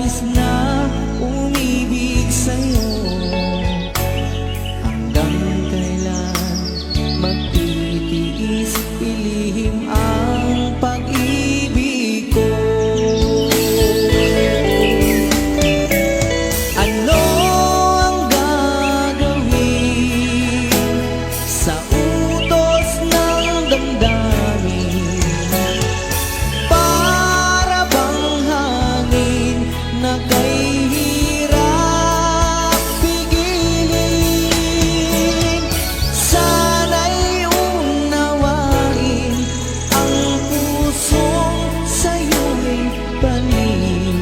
labis na umibig sa'yo. Hanggang kailan magtitiis, ilihim ang pag-ibig ko. Ano ang gagawin sa utos ng damdamin? Para bang hangin na kay hirap pigilin. Sana'y unawain ang pusong sa'yo'y panin.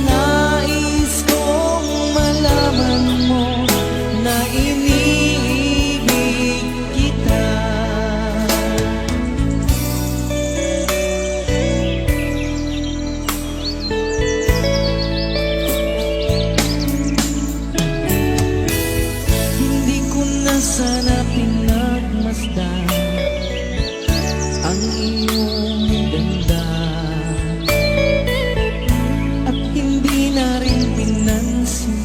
Nais kong malaman mo na iniibig kita. Hindi ko na sana pinagmasdan ang iyong ganda, at hindi na rin pinansin